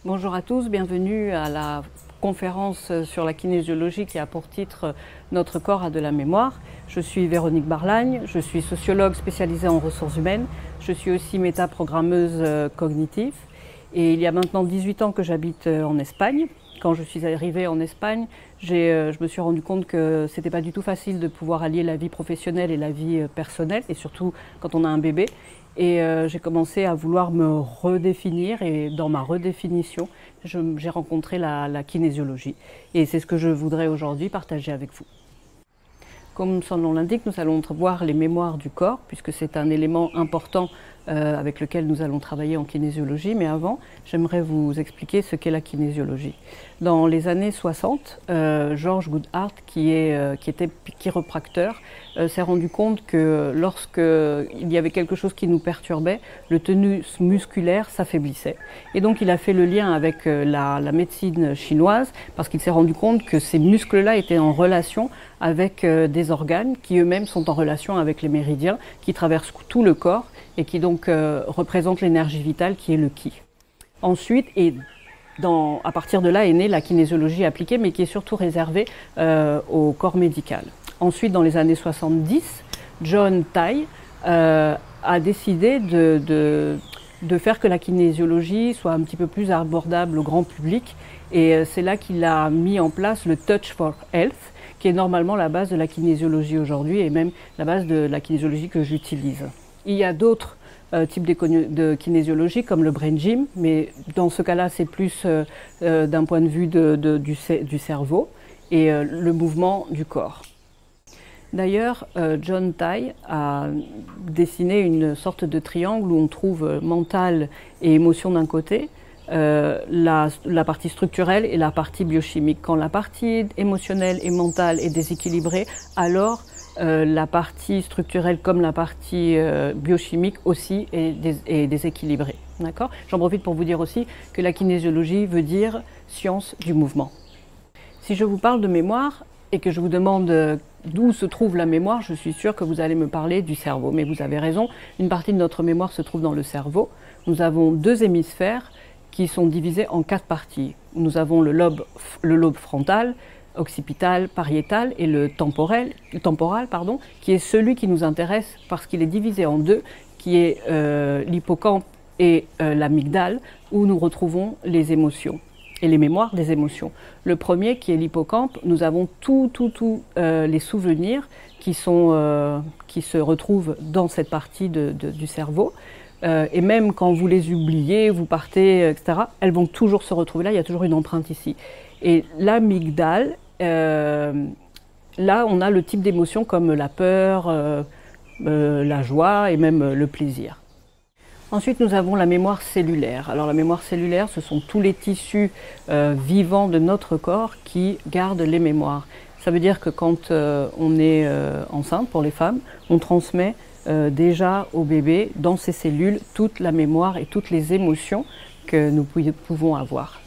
Bonjour à tous, bienvenue à la conférence sur la kinésiologie qui a pour titre « Notre corps a de la mémoire ». Je suis Véronique Barlagne, je suis sociologue spécialisée en ressources humaines, je suis aussi métaprogrammeuse cognitive et il y a maintenant 18 ans que j'habite en Espagne. Quand je suis arrivée en Espagne, je me suis rendu compte que c'était pas du tout facile de pouvoir allier la vie professionnelle et la vie personnelle, et surtout quand on a un bébé. Et j'ai commencé à vouloir me redéfinir, et dans ma redéfinition, j'ai rencontré la kinésiologie. Et c'est ce que je voudrais aujourd'hui partager avec vous. Comme son nom l'indique, nous allons voir les mémoires du corps, puisque c'est un élément important avec lequel nous allons travailler en kinésiologie. Mais avant, j'aimerais vous expliquer ce qu'est la kinésiologie. Dans les années 60, George Goodhart, qui était chiropracteur, s'est rendu compte que lorsqu'il y avait quelque chose qui nous perturbait, le tonus musculaire s'affaiblissait. Et donc il a fait le lien avec la médecine chinoise, parce qu'il s'est rendu compte que ces muscles-là étaient en relation avec des organes qui eux-mêmes sont en relation avec les méridiens, qui traversent tout le corps et qui donc représentent l'énergie vitale qui est le ki. Ensuite, à partir de là est née la kinésiologie appliquée, mais qui est surtout réservée au corps médical. Ensuite, dans les années 70, John Tai a décidé de faire que la kinésiologie soit un petit peu plus abordable au grand public, et c'est là qu'il a mis en place le Touch for Health, qui est normalement la base de la kinésiologie aujourd'hui et même la base de la kinésiologie que j'utilise. Il y a d'autres types de kinésiologie comme le brain gym, mais dans ce cas-là c'est plus d'un point de vue du cerveau et le mouvement du corps. D'ailleurs, John Tai a dessiné une sorte de triangle où on trouve mental et émotion d'un côté, la partie structurelle et la partie biochimique. Quand la partie émotionnelle et mentale est déséquilibrée, alors la partie structurelle comme la partie biochimique aussi est déséquilibrée. D'accord ? J'en profite pour vous dire aussi que la kinésiologie veut dire science du mouvement. Si je vous parle de mémoire et que je vous demande d'où se trouve la mémoire, je suis sûre que vous allez me parler du cerveau. Mais vous avez raison, une partie de notre mémoire se trouve dans le cerveau. Nous avons deux hémisphères qui sont divisés en 4 parties. Nous avons le lobe frontal, occipital, pariétal et le temporal, qui est celui qui nous intéresse parce qu'il est divisé en deux, qui est l'hippocampe et l'amygdale, où nous retrouvons les émotions et les mémoires des émotions. Le premier, qui est l'hippocampe, nous avons tous les souvenirs qui se retrouvent dans cette partie du cerveau. Et même quand vous les oubliez, vous partez, etc., elles vont toujours se retrouver là, il y a toujours une empreinte ici. Et l'amygdale, là on a le type d'émotions comme la peur, la joie et même le plaisir. Ensuite, nous avons la mémoire cellulaire. Alors la mémoire cellulaire, ce sont tous les tissus vivants de notre corps qui gardent les mémoires. Ça veut dire que quand on est enceinte, pour les femmes, on transmet déjà au bébé, dans ses cellules, toute la mémoire et toutes les émotions que nous pouvons avoir.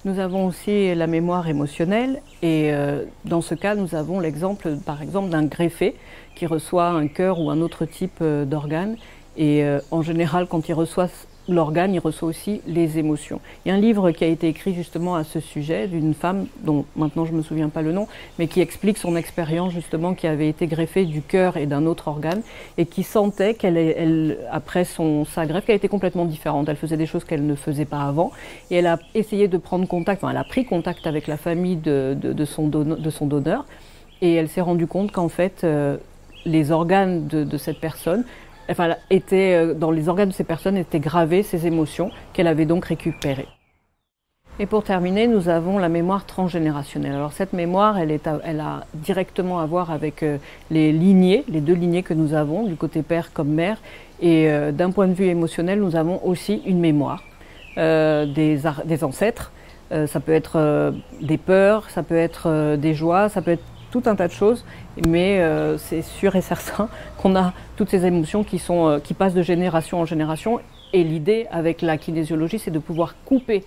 Nous avons aussi la mémoire émotionnelle et dans ce cas, nous avons l'exemple, par exemple, d'un greffé qui reçoit un cœur ou un autre type d'organe et en général, quand il reçoit l'organe, il reçoit aussi les émotions. Il y a un livre qui a été écrit justement à ce sujet d'une femme dont maintenant je ne me souviens pas le nom, mais qui explique son expérience justement qui avait été greffée du cœur et d'un autre organe et qui sentait après sa greffe, qu'elle était complètement différente. Elle faisait des choses qu'elle ne faisait pas avant et elle a essayé de prendre contact, enfin elle a pris contact avec la famille de son donneur et elle s'est rendue compte qu'en fait les organes de cette personne, enfin, dans les organes de ces personnes étaient gravées ces émotions qu'elle avait donc récupérées. Et pour terminer, nous avons la mémoire transgénérationnelle. Alors cette mémoire, elle a directement à voir avec les deux lignées que nous avons, du côté père comme mère. Et d'un point de vue émotionnel, nous avons aussi une mémoire des ancêtres. Ça peut être des peurs, ça peut être des joies, ça peut être tout un tas de choses, mais c'est sûr et certain qu'on a toutes ces émotions qui passent de génération en génération. Et l'idée avec la kinésiologie, c'est de pouvoir couper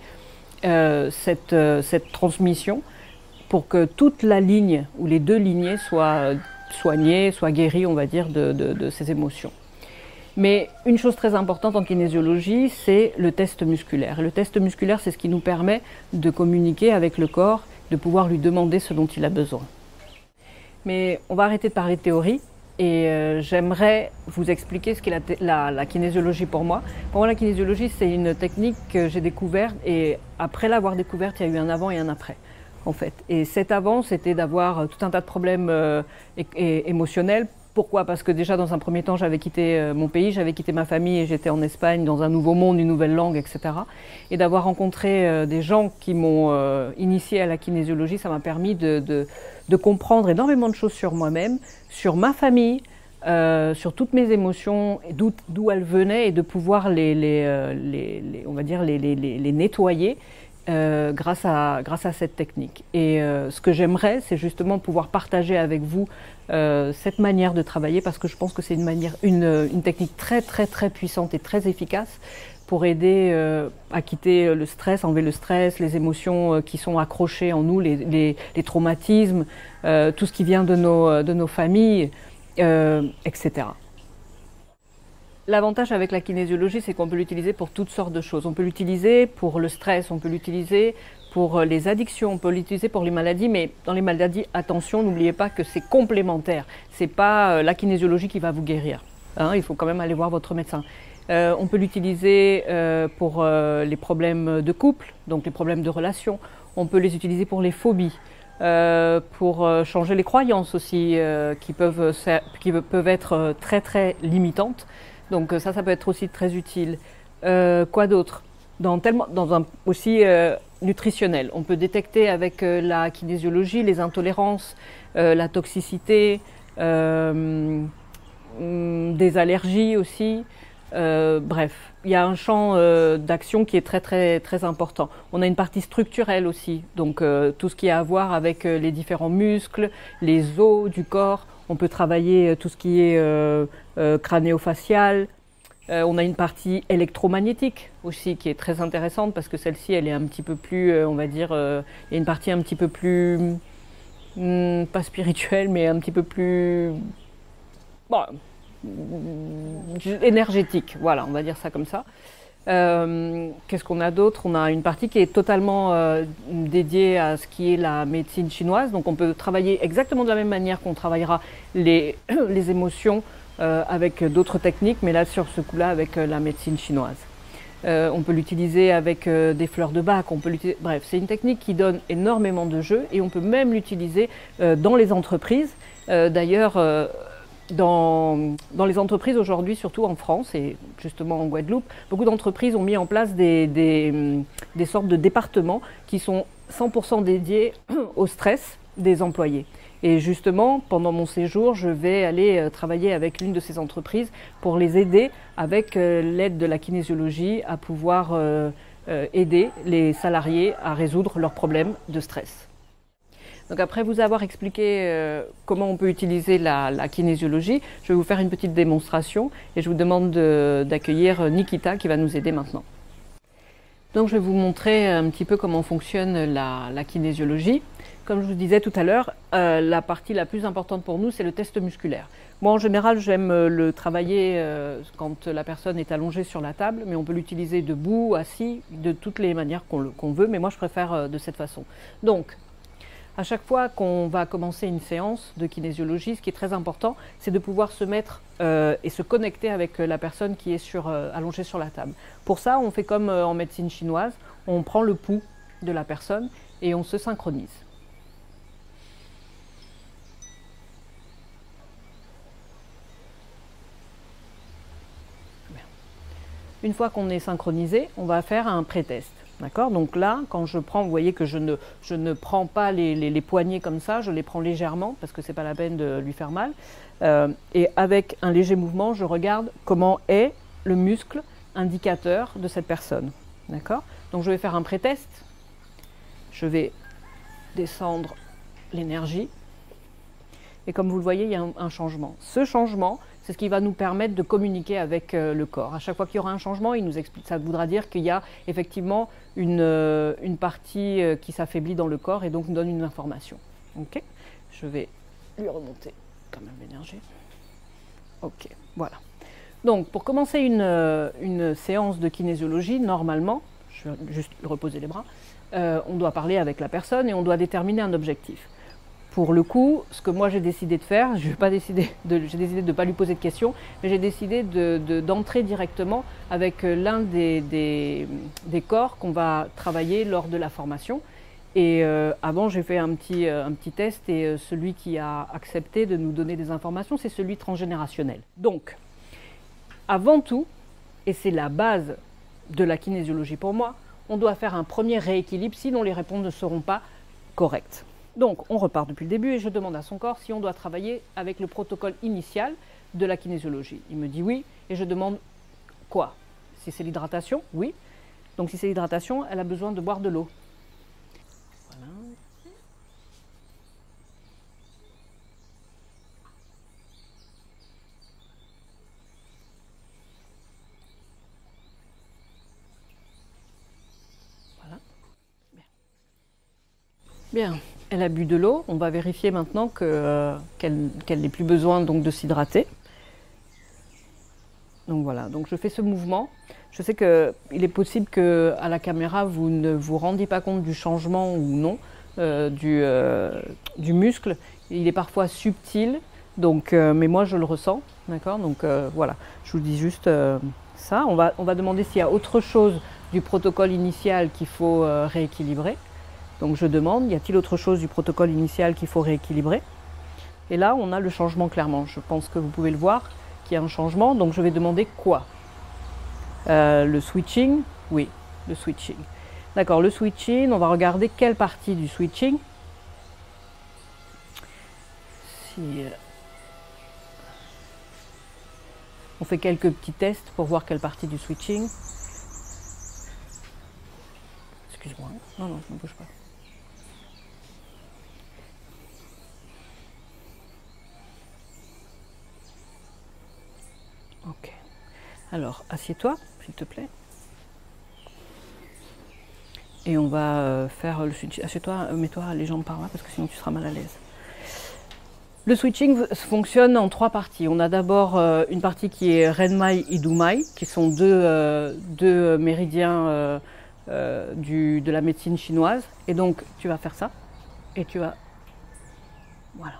cette transmission pour que toute la ligne ou les deux lignées soient soignées, soient guéries, on va dire, de ces émotions. Mais une chose très importante en kinésiologie, c'est le test musculaire. Et le test musculaire, c'est ce qui nous permet de communiquer avec le corps, de pouvoir lui demander ce dont il a besoin. Mais on va arrêter de parler de théorie et j'aimerais vous expliquer ce qu'est la kinésiologie pour moi. Pour moi, la kinésiologie, c'est une technique que j'ai découverte et après l'avoir découverte, il y a eu un avant et un après. En fait. Et cet avant, c'était d'avoir tout un tas de problèmes émotionnels. Pourquoi? Parce que déjà, dans un premier temps, j'avais quitté mon pays, j'avais quitté ma famille et j'étais en Espagne, dans un nouveau monde, une nouvelle langue, etc. Et d'avoir rencontré des gens qui m'ont initié à la kinésiologie, ça m'a permis de comprendre énormément de choses sur moi-même, sur ma famille, sur toutes mes émotions, d'où elles venaient et de pouvoir on va dire les nettoyer. Grâce à cette technique. Et ce que j'aimerais, c'est justement pouvoir partager avec vous cette manière de travailler parce que je pense que c'est une technique très puissante et très efficace pour aider à quitter le stress, enlever le stress, les émotions qui sont accrochées en nous, les traumatismes, tout ce qui vient de nos familles, etc. L'avantage avec la kinésiologie, c'est qu'on peut l'utiliser pour toutes sortes de choses. On peut l'utiliser pour le stress, on peut l'utiliser pour les addictions, on peut l'utiliser pour les maladies, mais dans les maladies, attention, n'oubliez pas que c'est complémentaire. C'est pas la kinésiologie qui va vous guérir. Hein, il faut quand même aller voir votre médecin. On peut l'utiliser pour les problèmes de couple, donc les problèmes de relation. On peut les utiliser pour les phobies. Pour changer les croyances aussi, qui peuvent être très limitantes. Donc ça peut être aussi très utile. Quoi d'autre? Aussi nutritionnel. On peut détecter avec la kinésiologie les intolérances, la toxicité, des allergies aussi. Bref, il y a un champ d'action qui est très important. On a une partie structurelle aussi, donc tout ce qui a à voir avec les différents muscles, les os du corps. On peut travailler tout ce qui est crânio-facial. On a une partie électromagnétique aussi qui est très intéressante parce que celle-ci, elle est un petit peu plus, on va dire, il y a une partie un petit peu plus, pas spirituelle, mais un petit peu plus, bon, énergétique, voilà, on va dire ça comme ça. Qu'est-ce qu'on a d'autre? On a une partie qui est totalement dédiée à ce qui est la médecine chinoise. Donc on peut travailler exactement de la même manière qu'on travaillera les émotions avec d'autres techniques, mais là sur ce coup-là avec la médecine chinoise. On peut l'utiliser avec des fleurs de bac, bref, c'est une technique qui donne énormément de jeux et on peut même l'utiliser dans les entreprises. D'ailleurs, dans les entreprises aujourd'hui, surtout en France et justement en Guadeloupe, beaucoup d'entreprises ont mis en place des sortes de départements qui sont 100% dédiés au stress des employés. Et justement, pendant mon séjour, je vais aller travailler avec l'une de ces entreprises pour les aider avec l'aide de la kinésiologie à pouvoir aider les salariés à résoudre leurs problèmes de stress. Donc après vous avoir expliqué comment on peut utiliser la kinésiologie, je vais vous faire une petite démonstration et je vous demande d'accueillir Nikita qui va nous aider maintenant. Donc je vais vous montrer un petit peu comment fonctionne la kinésiologie. Comme je vous disais tout à l'heure, la partie la plus importante pour nous, c'est le test musculaire. Moi, en général, j'aime le travailler quand la personne est allongée sur la table, mais on peut l'utiliser debout, assis, de toutes les manières qu'on veut, mais moi, je préfère de cette façon. Donc, à chaque fois qu'on va commencer une séance de kinésiologie, ce qui est très important, c'est de pouvoir se mettre et se connecter avec la personne qui est allongée sur la table. Pour ça, on fait comme en médecine chinoise, on prend le pouls de la personne et on se synchronise. Une fois qu'on est synchronisé, on va faire un pré-test. D'accord? Donc là, quand je prends, vous voyez que je ne prends pas les poignets comme ça, je les prends légèrement parce que ce n'est pas la peine de lui faire mal. Et avec un léger mouvement, je regarde comment est le muscle indicateur de cette personne. D'accord? Donc je vais faire un pré-test. Je vais descendre l'énergie. Et comme vous le voyez, il y a un changement. Ce changement, c'est ce qui va nous permettre de communiquer avec le corps. À chaque fois qu'il y aura un changement, il nous explique, ça voudra dire qu'il y a effectivement une partie qui s'affaiblit dans le corps et donc nous donne une information. Ok? Je vais lui remonter quand même l'énergie. Ok, voilà. Donc, pour commencer une séance de kinésiologie, normalement, je vais juste reposer les bras, on doit parler avec la personne et on doit déterminer un objectif. Pour le coup, ce que moi j'ai décidé de faire, j'ai décidé de ne pas lui poser de questions, mais j'ai décidé d'entrer directement avec l'un des corps qu'on va travailler lors de la formation. Et avant, j'ai fait un petit test et celui qui a accepté de nous donner des informations, c'est celui transgénérationnel. Donc, avant tout, et c'est la base de la kinésiologie pour moi, on doit faire un premier rééquilibre, sinon les réponses ne seront pas correctes. Donc, on repart depuis le début et je demande à son corps si on doit travailler avec le protocole initial de la kinésiologie. Il me dit oui et je demande quoi? Si c'est l'hydratation, oui. Donc, si c'est l'hydratation, elle a besoin de boire de l'eau. Voilà. Voilà. Bien. Elle a bu de l'eau. On va vérifier maintenant qu'elle n'ait plus besoin donc, de s'hydrater. Donc voilà, donc je fais ce mouvement. Je sais qu'il est possible qu'à la caméra, vous ne vous rendiez pas compte du changement ou non du muscle. Il est parfois subtil, donc, mais moi je le ressens. D'accord. Donc voilà, je vous dis juste ça. On va demander s'il y a autre chose du protocole initial qu'il faut rééquilibrer. Donc je demande, y a-t-il autre chose du protocole initial qu'il faut rééquilibrer? Et là, on a le changement clairement. Je pense que vous pouvez le voir, qu'il y a un changement. Donc je vais demander quoi? Le switching? Oui, le switching. D'accord, le switching, on va regarder quelle partie du switching. Si, on fait quelques petits tests pour voir quelle partie du switching. Excuse-moi. Non, non, ne bouge pas. Ok. Alors, assieds-toi, s'il te plaît. Et on va faire le switching. Assieds-toi, mets-toi les jambes par là parce que sinon tu seras mal à l'aise. Le switching fonctionne en trois parties. On a d'abord une partie qui est Renmai et Dumai, qui sont deux méridiens de la médecine chinoise. Et donc, tu vas faire ça. Et tu vas... Voilà.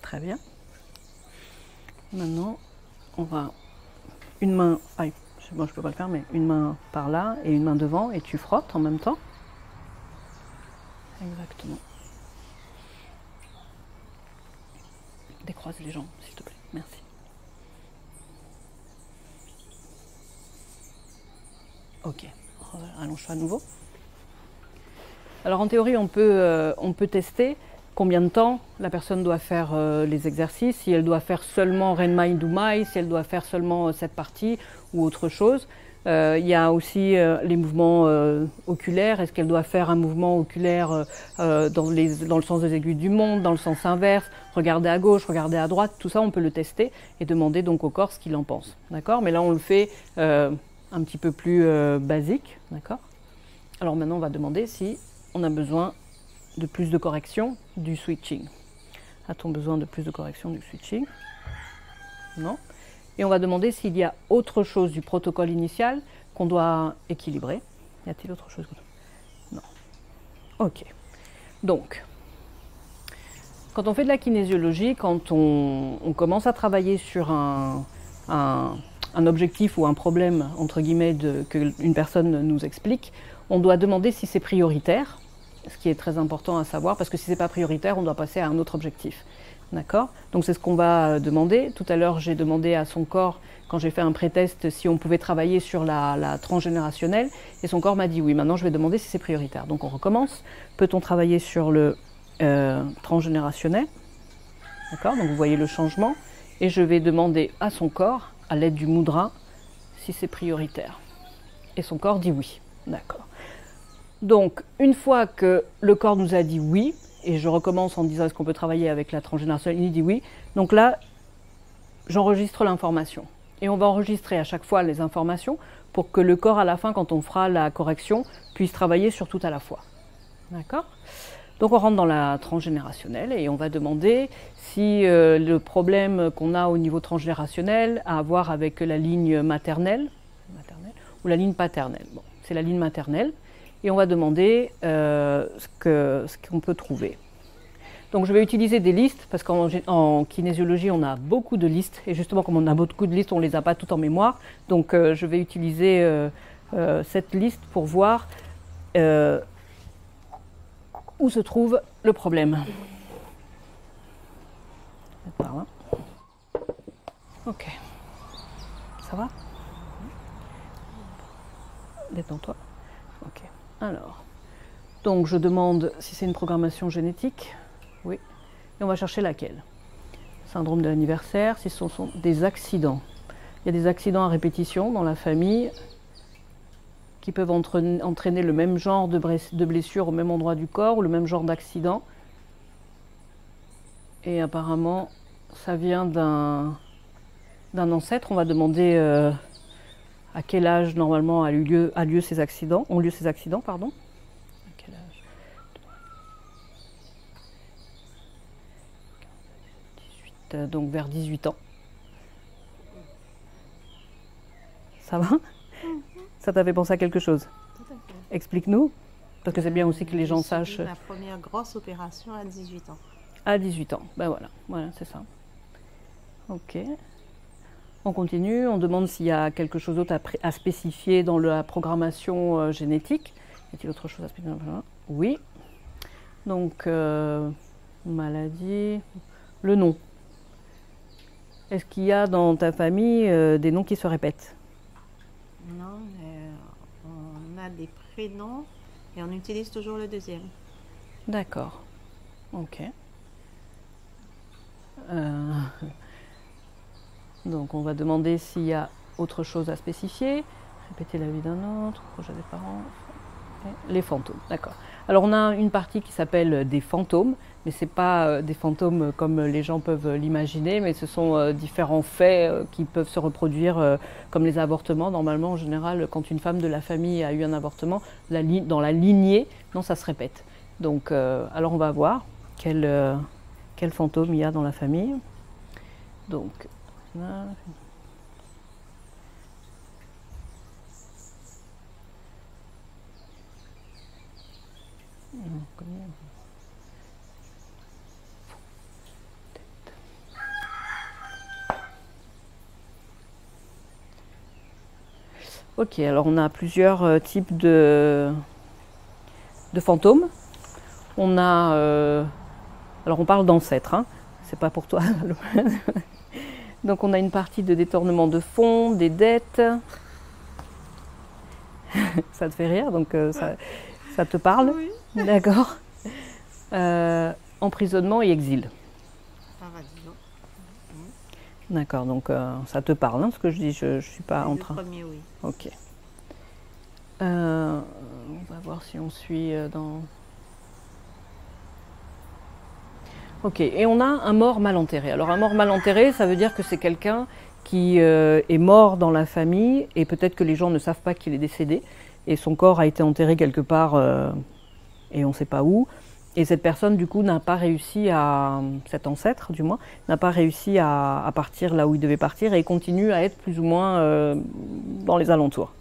Très bien. Maintenant, on va une main, bon, je peux pas le faire, mais une main par là et une main devant et tu frottes en même temps. Exactement. Décroise les jambes, s'il te plaît. Merci. Ok. Allonge-toi à nouveau. Alors en théorie, on peut tester combien de temps la personne doit faire les exercices, si elle doit faire seulement Renmai Dumai, si elle doit faire seulement cette partie ou autre chose. Il y a aussi les mouvements oculaires. Est-ce qu'elle doit faire un mouvement oculaire dans le sens des aiguilles du monde, dans le sens inverse, regarder à gauche, regarder à droite? Tout ça, on peut le tester et demander donc au corps ce qu'il en pense. D'accord? Mais là, on le fait un petit peu plus basique. D'accord? Alors maintenant, on va demander si on a besoin de plus de correction du switching. A-t-on besoin de plus de correction du switching? Non. Et on va demander s'il y a autre chose du protocole initial qu'on doit équilibrer. Y a-t-il autre chose? Non. Ok. Donc, quand on fait de la kinésiologie, quand on commence à travailler sur un objectif ou un problème, entre guillemets, qu'une personne nous explique, on doit demander si c'est prioritaire. Ce qui est très important à savoir, parce que si ce n'est pas prioritaire, on doit passer à un autre objectif. D'accord? Donc c'est ce qu'on va demander. Tout à l'heure, j'ai demandé à son corps, quand j'ai fait un pré-test, si on pouvait travailler sur la transgénérationnelle, et son corps m'a dit oui. Maintenant, je vais demander si c'est prioritaire. Donc on recommence. Peut-on travailler sur le transgénérationnel? D'accord? Donc vous voyez le changement. Et je vais demander à son corps, à l'aide du mudra, si c'est prioritaire. Et son corps dit oui. D'accord. Donc, une fois que le corps nous a dit oui, et je recommence en disant est-ce qu'on peut travailler avec la transgénérationnelle, il dit oui. Donc là, j'enregistre l'information. Et on va enregistrer à chaque fois les informations pour que le corps, à la fin, quand on fera la correction, puisse travailler sur tout à la fois. D'accord ? Donc on rentre dans la transgénérationnelle et on va demander si le problème qu'on a au niveau transgénérationnel a à voir avec la ligne maternelle ou la ligne paternelle. Bon, c'est la ligne maternelle et on va demander ce qu'on peut trouver. Donc je vais utiliser des listes parce qu'en kinésiologie on a beaucoup de listes et justement comme on a beaucoup de listes on ne les a pas toutes en mémoire. Donc je vais utiliser cette liste pour voir où se trouve le problème. Par là. Ok. Ça va? Détends-toi. Ok. Alors, donc je demande si c'est une programmation génétique. Oui. Et on va chercher laquelle. Syndrome de l'anniversaire, si ce sont des accidents. Il y a des accidents à répétition dans la famille qui peuvent entraîner le même genre de blessure au même endroit du corps ou le même genre d'accident. Et apparemment, ça vient d'un ancêtre. On va demander à quel âge normalement ont lieu ces accidents. Pardon. À quel âge? 18, donc vers 18 ans. Ça va? Ça t'a fait penser à quelque chose? Tout à fait. Explique-nous, parce que c'est bien aussi que les gens sachent. Ma première grosse opération à 18 ans. À 18 ans, ben voilà, c'est ça. Ok. On continue, on demande s'il y a quelque chose d'autre à spécifier dans la programmation génétique. Y a-t-il autre chose à spécifier? Oui. Donc, maladie, le nom. Est-ce qu'il y a dans ta famille des noms qui se répètent? Non, mais on a des prénoms et on utilise toujours le deuxième. D'accord. Ok. Donc on va demander s'il y a autre chose à spécifier. Répéter la vie d'un autre, projet des parents. Les fantômes, d'accord. Alors on a une partie qui s'appelle des fantômes, mais ce n'est pas des fantômes comme les gens peuvent l'imaginer, mais ce sont différents faits qui peuvent se reproduire comme les avortements. Normalement, en général, quand une femme de la famille a eu un avortement, dans la lignée, non, ça se répète. Donc, alors on va voir quel fantôme il y a dans la famille. Donc, là, ok, alors on a plusieurs types de fantômes. On a, alors on parle d'ancêtres, hein, c'est pas pour toi. Donc on a une partie de détournement de fonds, des dettes. Ça te fait rire, donc ça te parle? Oui. D'accord. Emprisonnement et exil. D'accord, donc ça te parle, hein, ce que je dis, je ne suis pas en train. Le premier, oui. Ok. On va voir si on suit dans... Ok, et on a un mort mal enterré. Alors un mort mal enterré, ça veut dire que c'est quelqu'un qui est mort dans la famille et peut-être que les gens ne savent pas qu'il est décédé et son corps a été enterré quelque part et on ne sait pas où. Et cette personne, du coup, n'a pas réussi cet ancêtre, du moins, n'a pas réussi à partir là où il devait partir et il continue à être plus ou moins dans les alentours.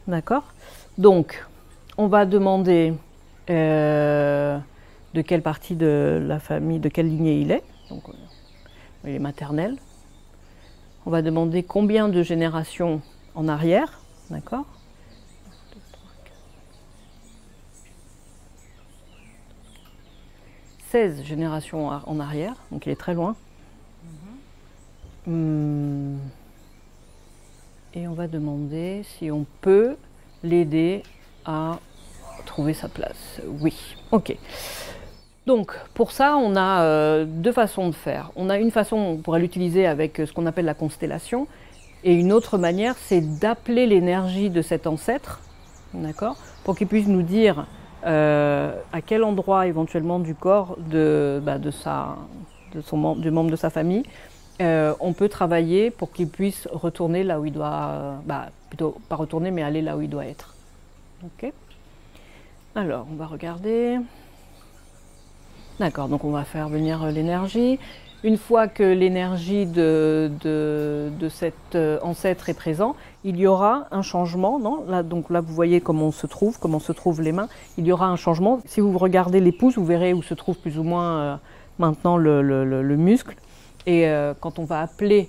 D'accord? Donc, on va demander de quelle partie de la famille, de quelle lignée il est. Donc, il est maternel. On va demander combien de générations en arrière. D'accord? 16 générations en arrière, donc il est très loin. Et on va demander si on peut l'aider à trouver sa place. Oui, ok. Donc pour ça, on a deux façons de faire. On a une façon, on pourrait l'utiliser avec ce qu'on appelle la constellation, et une autre manière, c'est d'appeler l'énergie de cet ancêtre, d'accord, pour qu'il puisse nous dire à quel endroit éventuellement du corps du membre de sa famille on peut travailler pour qu'il puisse retourner là où il doit plutôt pas retourner, mais aller là où il doit être. Ok. Alors, on va regarder. D'accord, donc on va faire venir l'énergie. Une fois que l'énergie de cet ancêtre est présent, il y aura un changement. Non là, donc là, vous voyez comment se trouvent les mains. Il y aura un changement. Si vous regardez les pouces, vous verrez où se trouve plus ou moins maintenant le muscle. Et quand on va appeler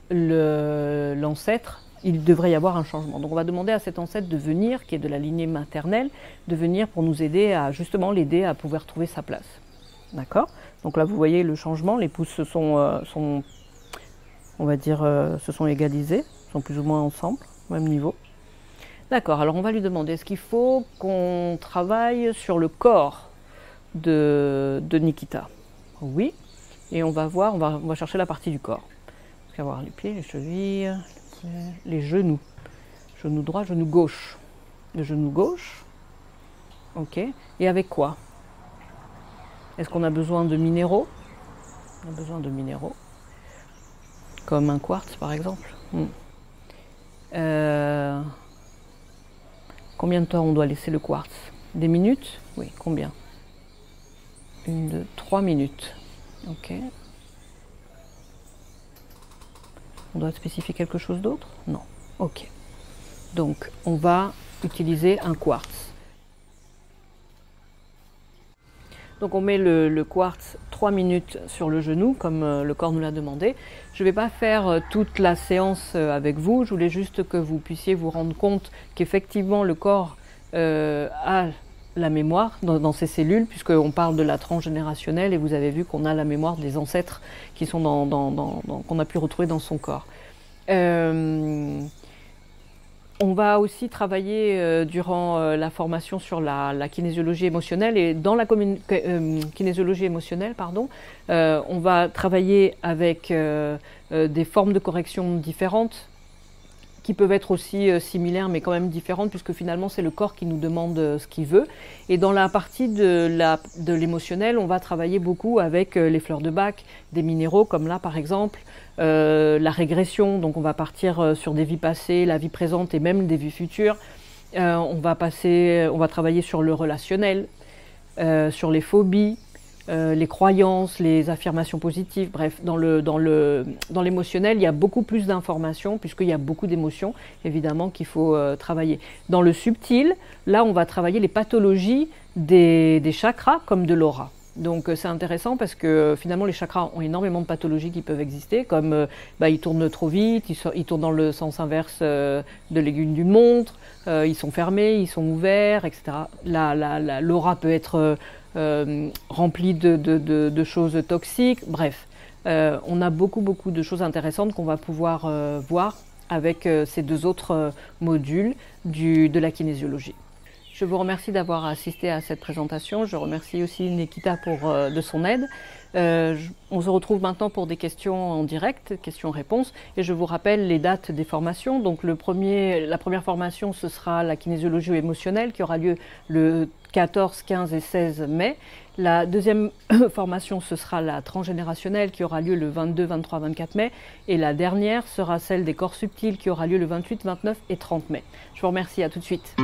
l'ancêtre, il devrait y avoir un changement. Donc on va demander à cet ancêtre de venir, qui est de la lignée maternelle, de venir pour nous aider à justement l'aider à pouvoir trouver sa place. D'accord? Donc là, vous voyez le changement, les pouces on va dire, se sont égalisés, sont plus ou moins ensemble, au même niveau. D'accord, alors on va lui demander, est-ce qu'il faut qu'on travaille sur le corps de Nikita? Oui, et on va voir, on va chercher la partie du corps. On va voir les pieds, les chevilles, les genoux. Genou droit, genou gauche. Le genou gauche, ok, et avec quoi? Est-ce qu'on a besoin de minéraux? On a besoin de minéraux, comme un quartz par exemple. Combien de temps on doit laisser le quartz? Des minutes? Oui, combien? 1, 2, 3 minutes. Ok. On doit spécifier quelque chose d'autre? Non. Ok. Donc, on va utiliser un quartz. Donc on met le quartz 3 minutes sur le genou, comme le corps nous l'a demandé. Je ne vais pas faire toute la séance avec vous, je voulais juste que vous puissiez vous rendre compte qu'effectivement le corps a la mémoire dans ses cellules, puisqu'on parle de la transgénérationnelle, et vous avez vu qu'on a la mémoire des ancêtres qui sont qu'on a pu retrouver dans son corps. On va aussi travailler durant la formation sur la kinésiologie émotionnelle, et dans la kinésiologie émotionnelle, on va travailler avec des formes de correction différentes qui peuvent être aussi similaires mais quand même différentes, puisque finalement c'est le corps qui nous demande ce qu'il veut. Et dans la partie de l'émotionnel, on va travailler beaucoup avec les fleurs de Bach, des minéraux comme là par exemple, la régression, donc on va partir sur des vies passées, la vie présente et même des vies futures. On va travailler sur le relationnel, sur les phobies, les croyances, les affirmations positives, bref, dans l'émotionnel, il y a beaucoup plus d'informations puisqu'il y a beaucoup d'émotions, évidemment, qu'il faut travailler. Dans le subtil, là, on va travailler les pathologies des chakras comme de l'aura. Donc c'est intéressant parce que finalement les chakras ont énormément de pathologies qui peuvent exister, comme ils tournent trop vite, ils tournent dans le sens inverse de l'aiguille d'une montre, ils sont fermés, ils sont ouverts, etc. L'aura peut être remplie de choses toxiques, bref. On a beaucoup de choses intéressantes qu'on va pouvoir voir avec ces deux autres modules de la kinésiologie. Je vous remercie d'avoir assisté à cette présentation. Je remercie aussi Nikita de son aide. On se retrouve maintenant pour des questions en direct, questions-réponses. Et je vous rappelle les dates des formations. Donc la première formation, ce sera la kinésiologie émotionnelle qui aura lieu le 14, 15 et 16 mai. La deuxième formation, ce sera la transgénérationnelle qui aura lieu le 22, 23, 24 mai. Et la dernière sera celle des corps subtils qui aura lieu le 28, 29 et 30 mai. Je vous remercie, à tout de suite.